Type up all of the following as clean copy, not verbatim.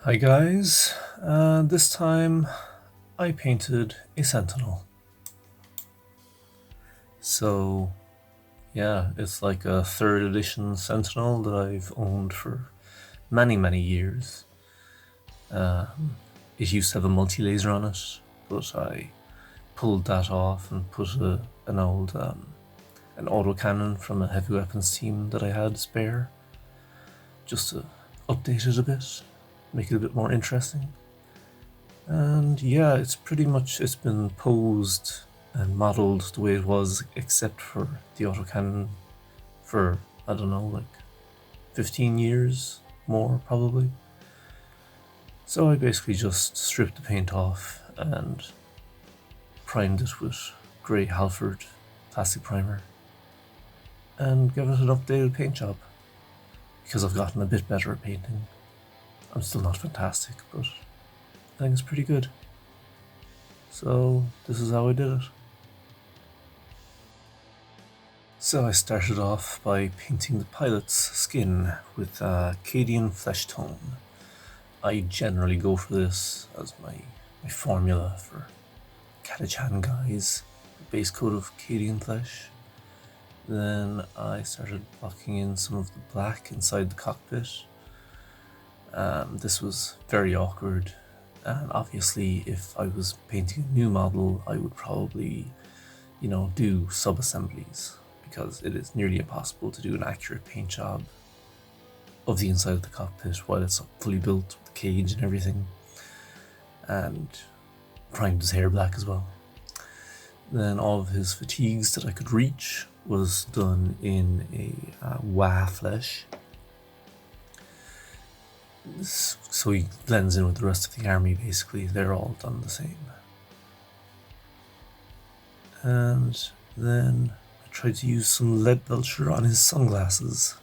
Hi guys, this time I painted a Sentinel. So yeah, it's like a 3rd edition Sentinel that I've owned for many years. It used to have a multi-laser on it, but I pulled that off and put an old an autocannon from a heavy weapons team that I had spare, just to update it a bit, make it a bit more interesting. And yeah, it's been posed and modeled the way it was, except for the autocannon for, I don't know, like 15 years more probably. So I basically just stripped the paint off and primed it with grey Halford plastic primer and gave it an updated paint job, because I've gotten a bit better at painting. I'm still not fantastic, but I think it's pretty good. So this is how I did it. So I started off by painting the pilot's skin with Cadian flesh tone. I generally go for this as my formula for Catachan guys, base coat of Cadian flesh. Then I started blocking in some of the black inside the cockpit. This was very awkward, and obviously if I was painting a new model I would probably, do sub-assemblies, because it is nearly impossible to do an accurate paint job of the inside of the cockpit while it's fully built with the cage and everything, and primed his hair black as well. Then all of his fatigues that I could reach was done in a Waffle, so he blends in with the rest of the army. Basically they're all done the same. And then I tried to use some lead belcher on his sunglasses.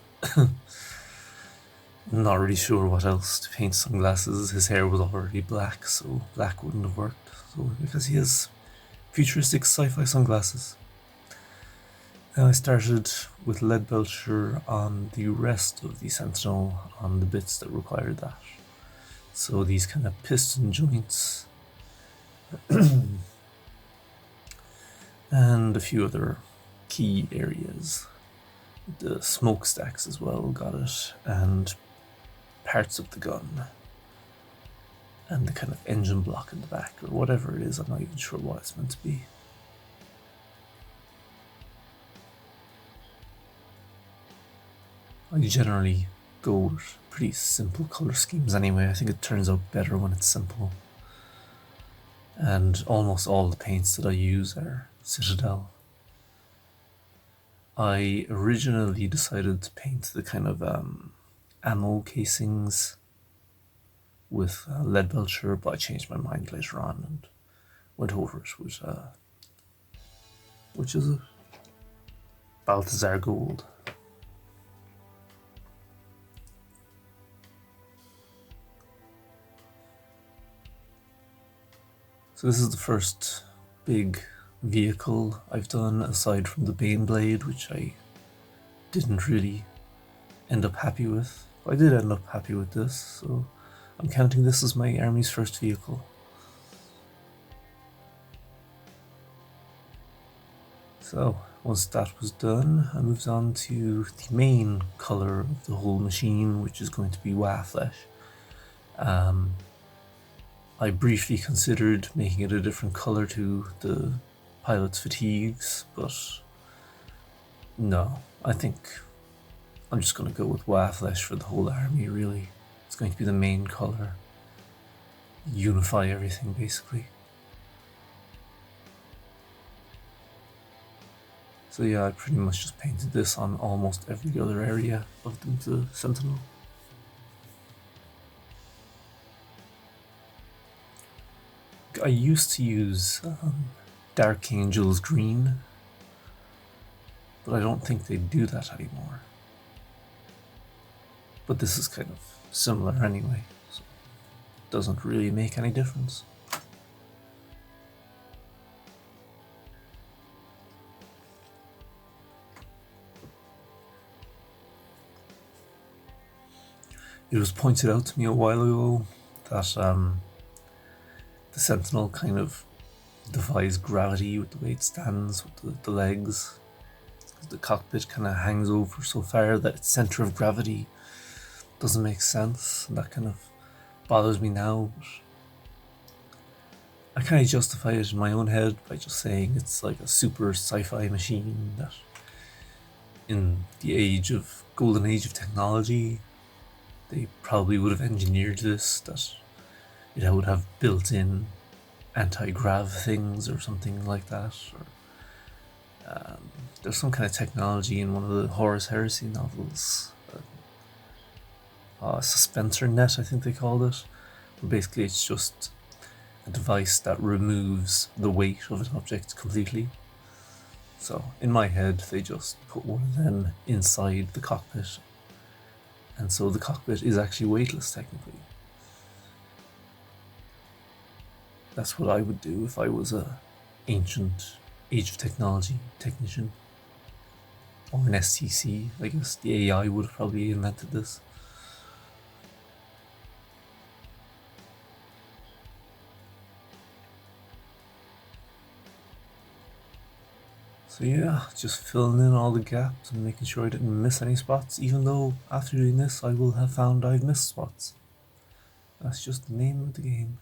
Not really sure what else to paint sunglasses. His hair was already black, so black wouldn't have worked. So because he has futuristic sci-fi sunglasses. Then I started with lead belcher on the rest of the Sentinel, on the bits that required that. So these kind of piston joints and a few other key areas. The smokestacks as well got it, and parts of the gun, and the kind of engine block in the back, or whatever it is. I'm not even sure what it's meant to be. I generally go with pretty simple color schemes anyway. I think it turns out better when it's simple. And almost all the paints that I use are Citadel. I originally decided to paint the kind of ammo casings with lead belcher, but I changed my mind later on and went over it with which is a Balthazar Gold. So this is the first big vehicle I've done, aside from the Baneblade, which I didn't really end up happy with. I did end up happy with this, so I'm counting this as my army's first vehicle. So once that was done, I moved on to the main colour of the whole machine, which is going to be Waffle. I briefly considered making it a different colour to the pilot's fatigues, but no, I think I'm just going to go with Waffle for the whole army, really. It's going to be the main colour. Unify everything, basically. So yeah, I pretty much just painted this on almost every other area of the Sentinel. I used to use Dark Angel's green, but I don't think they do that anymore. But this is kind of similar anyway, so it doesn't really make any difference. It was pointed out to me a while ago that the Sentinel kind of defies gravity with the way it stands with the legs. The cockpit kind of hangs over so far that its center of gravity doesn't make sense, and that kind of bothers me now. But I kind of justify it in my own head by just saying it's like a super sci-fi machine that, in the golden age of technology, they probably would have engineered this, that it would have built-in anti-grav things or something like that. Or there's some kind of technology in one of the Horus Heresy novels, suspensor net, I think they called it. Basically, it's just a device that removes the weight of an object completely. So in my head, they just put one of them inside the cockpit, and so the cockpit is actually weightless technically. That's what I would do if I was a ancient age of technology technician, or an STC. I guess the AI would have probably invented this. So yeah, just filling in all the gaps and making sure I didn't miss any spots, even though after doing this I will have found I've missed spots. That's just the name of the game.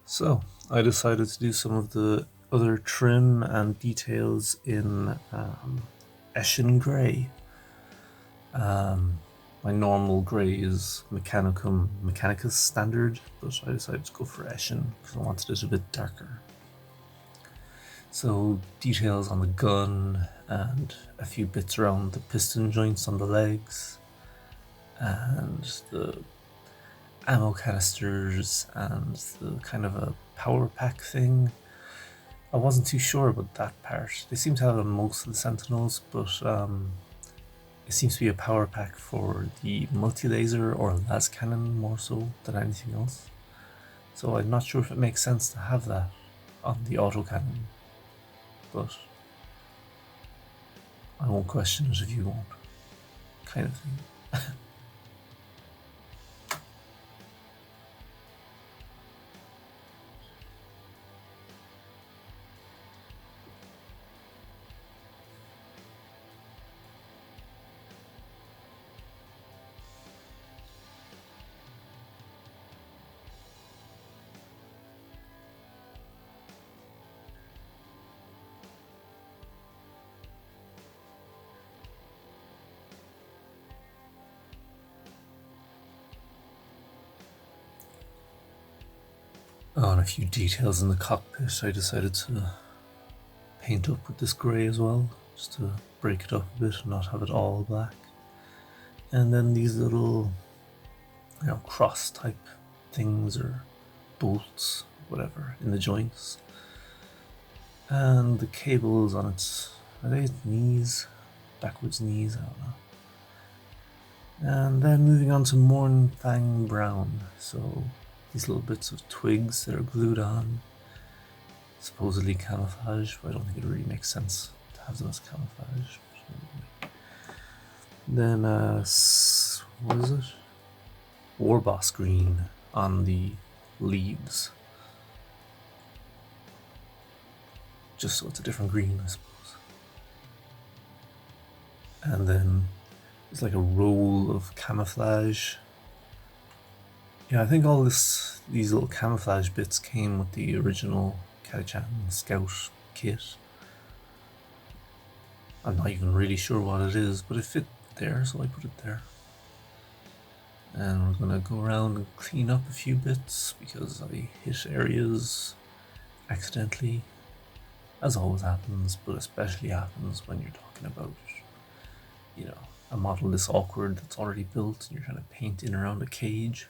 So I decided to do some of the other trim and details in Eshin Grey. My normal grey is Mechanicus standard, but I decided to go for Eshin because I wanted it a bit darker. So details on the gun and a few bits around the piston joints on the legs and the ammo canisters and the kind of a power pack thing. I wasn't too sure about that part. They seem to have it on most of the Sentinels, but it seems to be a power pack for the multi-laser or las cannon more so than anything else. So I'm not sure if it makes sense to have that on the autocannon, but I won't question it if you won't, kind of thing. Oh, and a few details in the cockpit I decided to paint up with this grey as well, just to break it up a bit and not have it all black. And then these little, cross type things or bolts, whatever, in the joints. And the cables on its, are they knees? Backwards knees, I don't know. And then moving on to Mornfang Brown. So these little bits of twigs that are glued on, supposedly camouflage, but I don't think it really makes sense to have them as camouflage. Then, what is it? Warboss green on the leaves. Just so it's a different green, I suppose. And then it's like a roll of camouflage. Yeah, I think all these little camouflage bits came with the original Catachan Scout kit. I'm not even really sure what it is, but it fit there, so I put it there. And we're gonna go around and clean up a few bits because I hit areas accidentally, as always happens, but especially happens when you're talking about, a model this awkward that's already built and you're trying to paint in around a cage.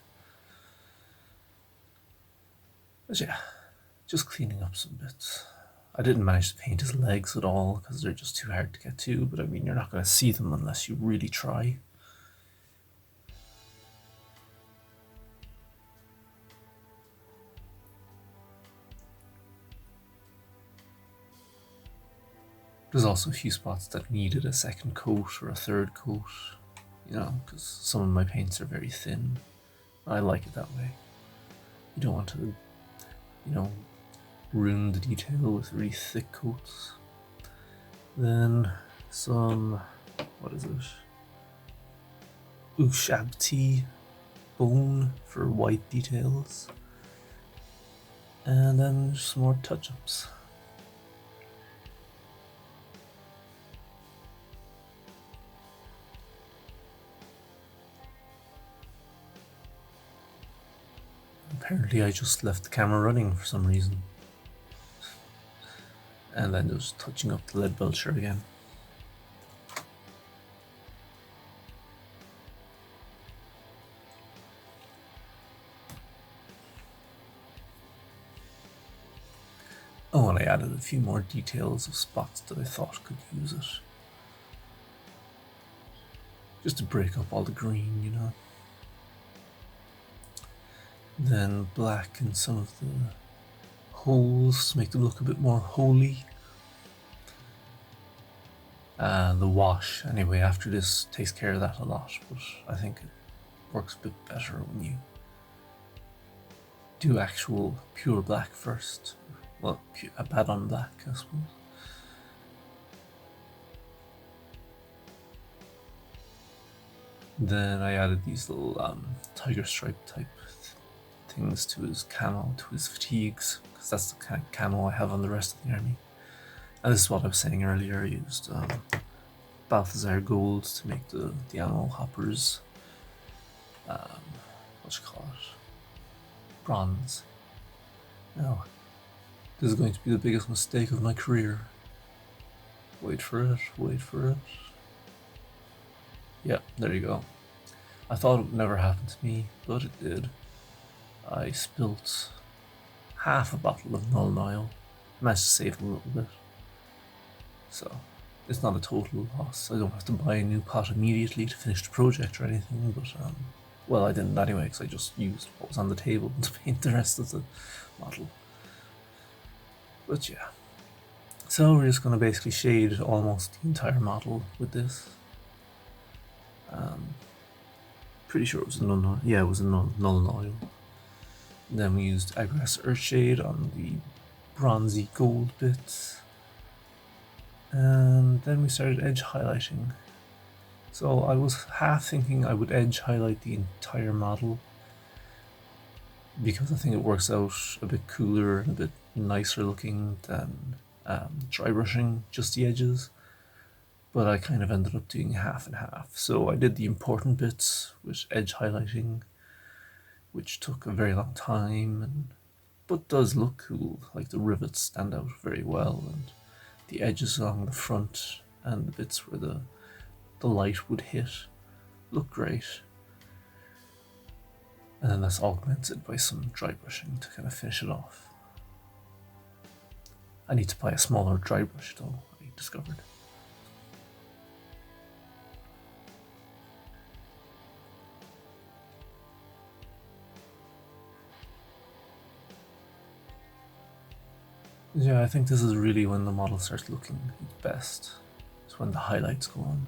But yeah, just cleaning up some bits. I didn't manage to paint his legs at all because they're just too hard to get to, but I mean, you're not going to see them unless you really try. There's also a few spots that needed a second coat or a third coat, you know, because some of my paints are very thin. I like it that way. You don't want to, you know, ruin the detail with really thick coats. Then some, what is it? Ushabti bone for white details. And then some more touch-ups. Apparently I just left the camera running for some reason. And then just touching up the lead belcher again. Oh, and I added a few more details of spots that I thought could use it. Just to break up all the green, you know. Then black in some of the holes to make them look a bit more holy. The wash, anyway, after this takes care of that a lot, but I think it works a bit better when you do actual pure black first. Well, a bad on black, I suppose. Then I added these little tiger stripe type things to his camo, to his fatigues, because that's the kind of camo I have on the rest of the army. And this is what I was saying earlier, I used Balthazar gold to make the ammo hoppers, what you call it, bronze. Now, this is going to be the biggest mistake of my career. Wait for it, wait for it. Yeah, there you go. I thought it would never happen to me, but it did. I spilt half a bottle of null oil. Managed to save a little bit. So, it's not a total loss. I don't have to buy a new pot immediately to finish the project or anything, but, well, I didn't anyway, because I just used what was on the table to paint the rest of the model. But yeah. So we're just going to basically shade almost the entire model with this. Pretty sure it was a null, yeah, it was a null oil. Then we used Agras Earthshade on the bronzy gold bits. And then we started edge highlighting. So I was half thinking I would edge highlight the entire model, because I think it works out a bit cooler and a bit nicer looking than dry brushing just the edges. But I kind of ended up doing half and half. So I did the important bits with edge highlighting, which took a very long time, but does look cool. Like the rivets stand out very well, and the edges along the front and the bits where the light would hit look great. And then that's augmented by some dry brushing to kind of finish it off. I need to buy a smaller dry brush though, I discovered. Yeah, I think this is really when the model starts looking its best. It's when the highlights go on.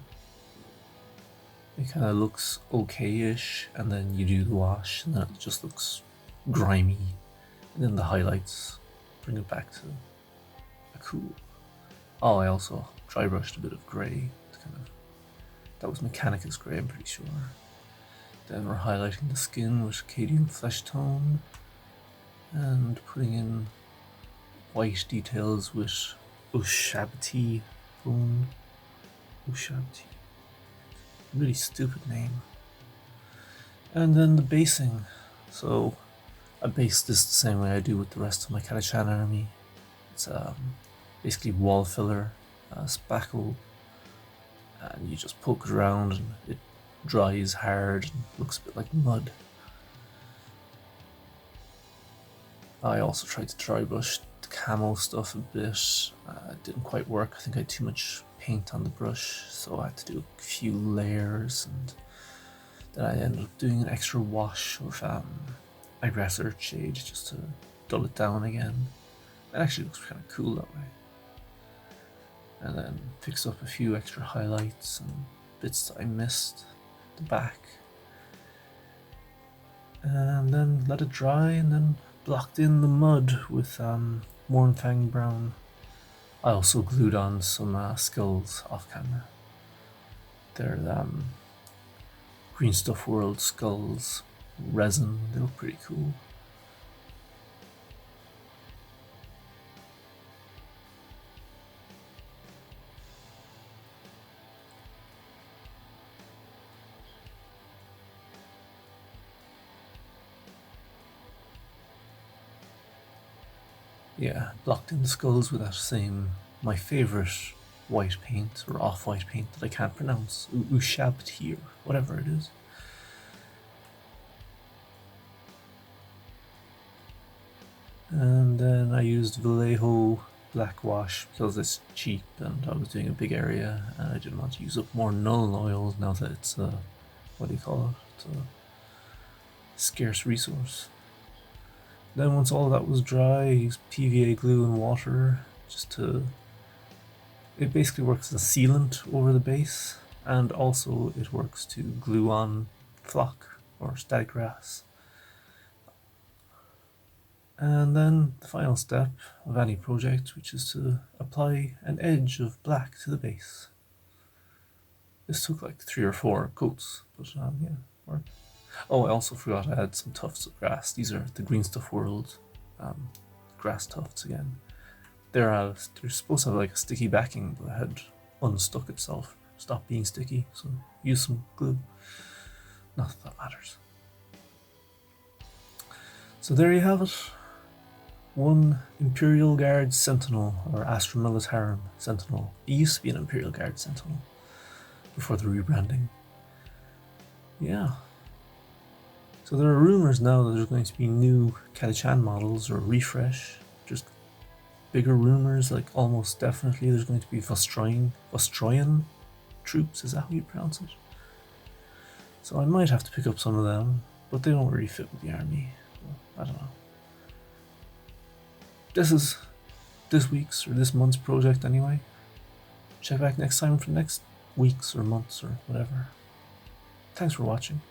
It kind of looks okay-ish, and then you do the wash, and then it just looks grimy. And then the highlights bring it back to a cool. Oh, I also dry brushed a bit of grey. That was Mechanicus grey, I'm pretty sure. Then we're highlighting the skin with Cadian Flesh Tone, and putting in white details with Ushabti bone. Ushabti. Really stupid name. And then the basing. So I base this the same way I do with the rest of my Catachan army. It's basically wall filler, spackle, and you just poke it around and it dries hard and looks a bit like mud. I also tried to dry brush the camo stuff a bit. It didn't quite work. I think I had too much paint on the brush, so I had to do a few layers, and then I ended up doing an extra wash of aggressor shade just to dull it down again. It actually looks kind of cool that way. And then fix up a few extra highlights and bits that I missed at the back. And then let it dry, and then blocked in the mud with Mornfang Brown. I also glued on some skulls off camera. They're Green Stuff World skulls, resin. They look pretty cool. Yeah, blocked in the skulls with that same, my favourite white paint, or off-white paint that I can't pronounce, Ushabtir, whatever it is. And then I used Vallejo black wash because it's cheap and I was doing a big area and I didn't want to use up more Nuln oil now that it's a, what do you call it, it's a scarce resource. Then once all of that was dry, I used PVA glue and water just to, it basically works as a sealant over the base, and also it works to glue on flock or static grass. And then the final step of any project, which is to apply an edge of black to the base. This took like 3 or 4 coats, but yeah, worked. Oh, I also forgot I had some tufts of grass. These are the Green Stuff World grass tufts again. They're supposed to have like a sticky backing, but it had unstuck itself, stopped being sticky, so use some glue. Not that that matters. So there you have it. One Imperial Guard Sentinel, or Astra Militarum Sentinel. It used to be an Imperial Guard Sentinel before the rebranding. Yeah. So there are rumors now that there's going to be new Catachan models or refresh. Just bigger rumors, like almost definitely there's going to be Vostroyan troops, is that how you pronounce it? So I might have to pick up some of them, but they don't really fit with the army. So I don't know. This is this week's or this month's project anyway. Check back next time for next week's or months or whatever. Thanks for watching.